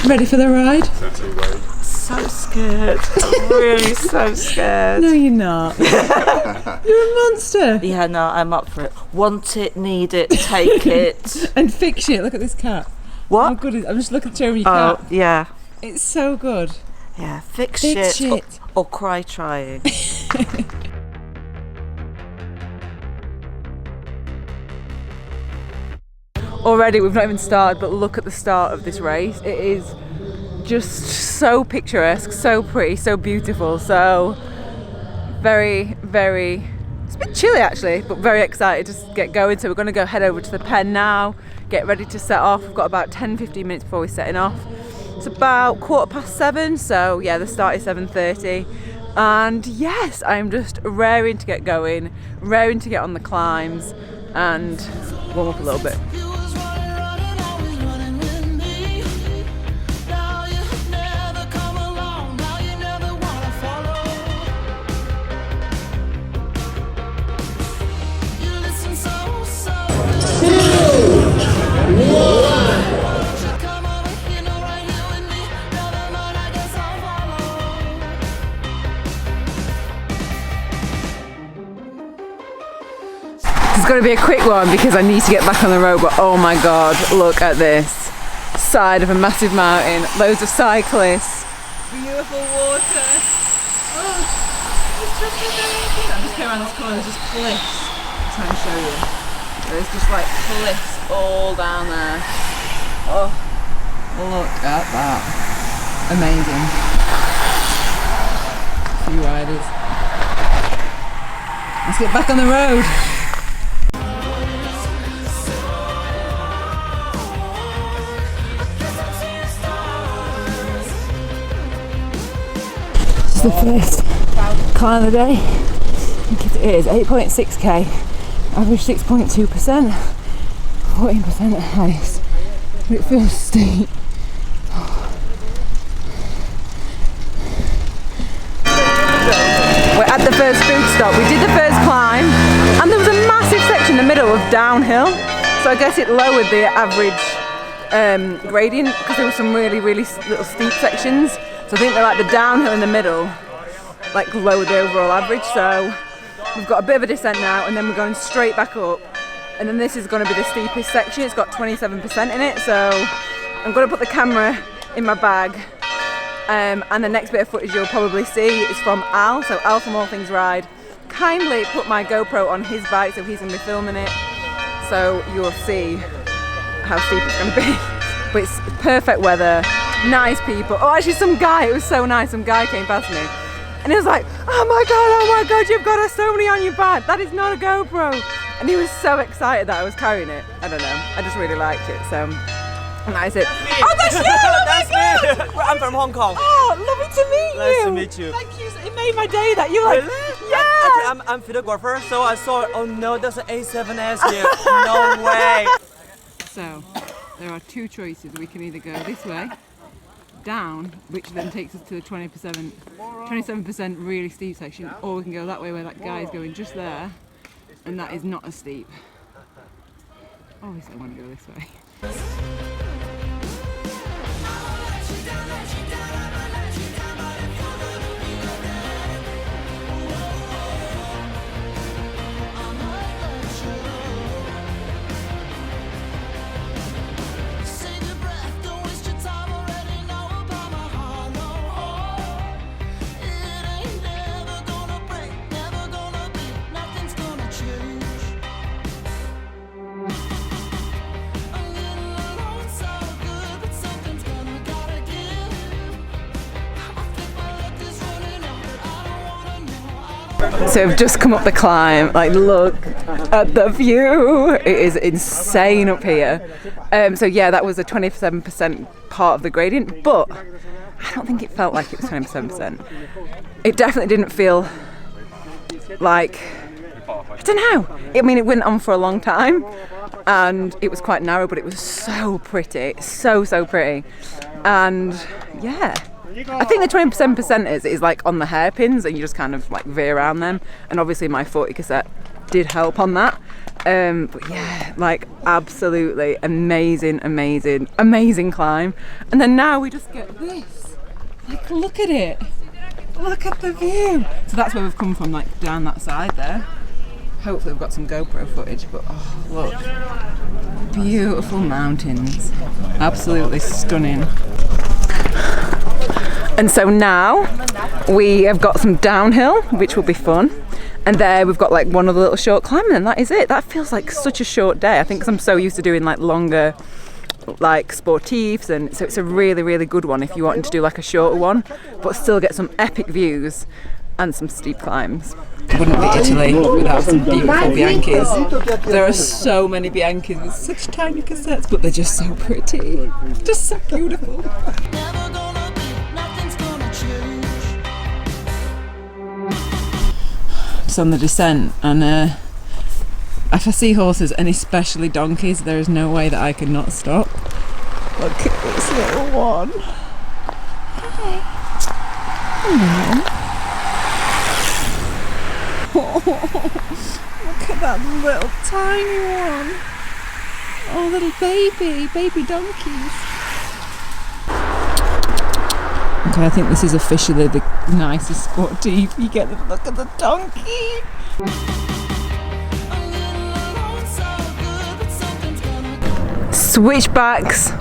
Ready for the ride? So scared. I'm really so scared. No, you're not. You're a monster. Yeah, no, I'm up for it. Want it, need it, take it. And fix it. Look at this cat. What? How good is it? I'm just looking at your cat. Oh, yeah. It's so good. Yeah, fix Fix shit. shit. Or cry trying. Already we've not even started, but look at the start of this race. It is just so picturesque, so pretty, so beautiful, so very, very, it's a bit chilly actually, but very excited to get going. So we're going to go head over to the pen now, get ready to set off. We've got about 10-15 minutes before we're setting off. It's about 7:15, so yeah, the start is 7:30. And yes, I'm just raring to get going, raring to get on the climbs and warm up a little bit. It's going to be a quick one because I need to get back on the road, but oh my god, look at this side of a massive mountain, loads of cyclists, beautiful water. Oh, it's just amazing. I just came around this corner, there's just cliffs. I'm trying to show you. There's just like cliffs all down there. Oh, look at that. Amazing. Few riders. Let's get back on the road. The first climb of the day. I think it is 8.6k, average 6.2%, 14% at highest. But it feels steep. We're at the first food stop. We did the first climb, and there was a massive section in the middle of downhill. So I guess it lowered the average gradient because there were some really little steep sections. So I think they're like the downhill in the middle, like lower the overall average. So we've got a bit of a descent now, and then we're going straight back up. And then this is going to be the steepest section. It's got 27% in it. So I'm going to put the camera in my bag. And the next bit of footage you'll probably see is from Al. So Al from All Things Ride kindly put my GoPro on his bike, so he's going to be filming it. So you'll see how steep it's going to be. But it's perfect weather. Nice people. Oh, actually some guy, it was so nice, some guy came past me and he was like, oh my god, you've got so many on your back, that is not a GoPro. And he was so excited that I was carrying it. I don't know, I just really liked it. So, and I said, oh, that's you! Oh That's my me! I'm from Hong Kong. Oh, lovely to meet you. Nice to meet you. Thank you, it made my day that you were like, Really? yeah! Actually, I'm photographer, so I saw, oh no, that's an A7S here. No way. So, there are two choices. We can either go this way, down, which then takes us to the 27% really steep section, or we can go that way where that guy is going just there, and that is not as steep. Obviously I want to go this way. So I've just come up the climb, like look at the view, it is insane up here. So yeah, that was a 27% part of the gradient, but I don't think it felt like it was 27%. It definitely didn't feel like, I don't know, I mean it went on for a long time and it was quite narrow, but it was so pretty, so pretty. And yeah, I think the 27% is like on the hairpins and you just kind of like veer around them, and obviously my 40 cassette did help on that. But yeah, like absolutely amazing climb. And then now we just get this. Like, look at it. Look at the view. So that's where we've come from, like down that side there. Hopefully we've got some GoPro footage, but oh, look. Beautiful mountains. Absolutely stunning. And so now we have got some downhill, which will be fun. And there we've got like one other little short climb, and that is it. That feels like such a short day. I think because I'm so used to doing like longer like sportives, and so it's a really good one if you wanted to do like a shorter one but still get some epic views and some steep climbs. Wouldn't be Italy without some beautiful Bianchis. There are so many Bianchis with such tiny cassettes, but they're just so pretty, just so beautiful. Just on the descent, and if I see horses, and especially donkeys, there is no way that I can not stop. Look at this little one. Hi. Hello. Oh, look at that little tiny one. Oh, little baby donkeys. Okay, I think this is officially the nicest sportive. You get the look at the donkey. Switchbacks,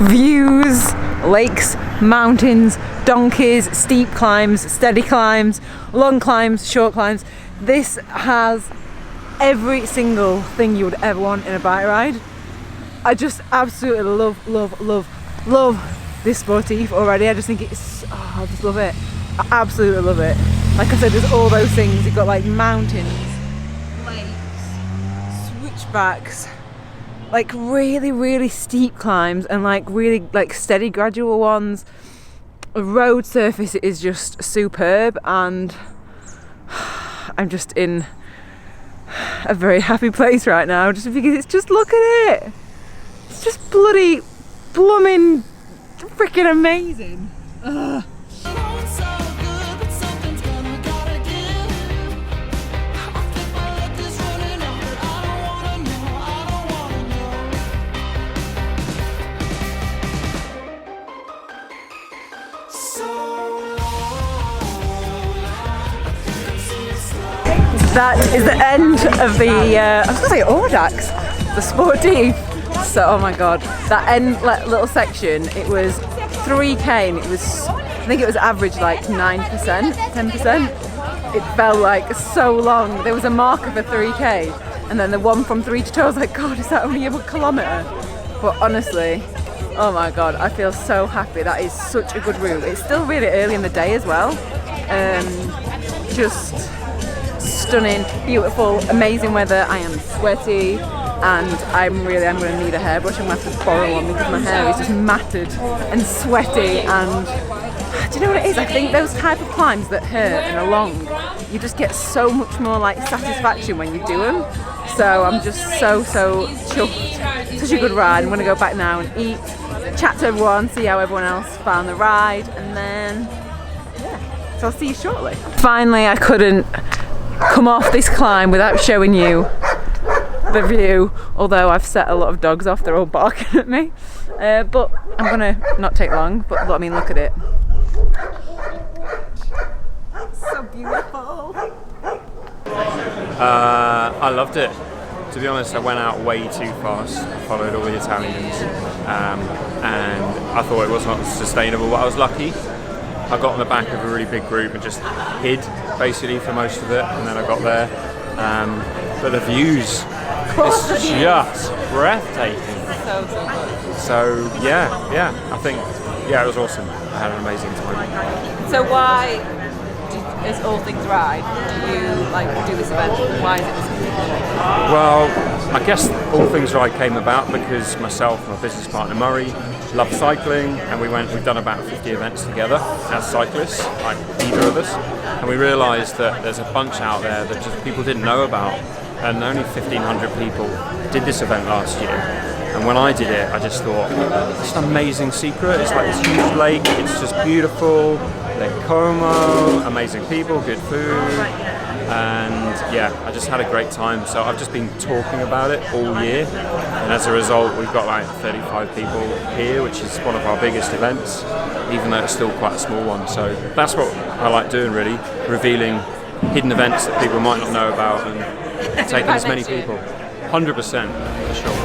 views, lakes, mountains, donkeys, steep climbs, steady climbs, long climbs, short climbs. This has every single thing you would ever want in a bike ride. I just absolutely love this sportive already. I just think it's, oh, I just love it. I absolutely love it. Like I said, there's all those things. You've got like mountains, lakes, switchbacks, like really steep climbs, and like really like steady gradual ones. The road surface is just superb, and I'm just in a very happy place right now, just because it's just, look at it, it's just bloody blooming freaking amazing. Ugh. That is the end of the, I was going to say Audax, the sportive. So, oh my god, that end little section, it was 3k, and it was, I think it was average like 9%, 10%. It felt like so long. There was a marker for 3k, and then the one from 3 to 2, I was like, god, is that only a kilometre? But honestly, oh my god, I feel so happy. That is such a good route. It's still really early in the day as well. Just stunning, beautiful, amazing weather. I am sweaty, and I'm going to need a hairbrush. I'm going to have to borrow one because my hair is just matted and sweaty. And do you know what it is? I think those type of climbs that hurt and are long, you just get so much more like satisfaction when you do them. So I'm just so chuffed. Such a good ride. I'm going to go back now and eat, chat to everyone, see how everyone else found the ride, and then yeah. So I'll see you shortly. Finally, I couldn't come off this climb without showing you the view, although I've set a lot of dogs off. They're all barking at me, but I'm gonna not take long. But I mean, look at it, it's so beautiful. I loved it. To be honest, I went out way too fast, followed all the Italians, and I thought it was not sustainable, but I was lucky. I got on the back of a really big group and just hid basically for most of it, and then I got there. But the views, it's just breathtaking. So good. So yeah, I think it was awesome. I had an amazing time. So why, as All Things Ride, do you like do this event? Why is it this event? Well, I guess All Things Ride came about because myself and my business partner Murray love cycling, and we've done about 50 events together as cyclists, like either of us, and we realised that there's a bunch out there that just people didn't know about, and only 1,500 people did this event last year. And when I did it, I just thought, it's an amazing secret. It's like this huge lake, it's just beautiful, Lake Como, amazing people, good food, and yeah, I just had a great time. So I've just been talking about it all year, and as a result we've got like 35 people here, which is one of our biggest events, even though it's still quite a small one. So that's what I like doing, really, revealing hidden events that people might not know about and taking as many people. 100% for sure.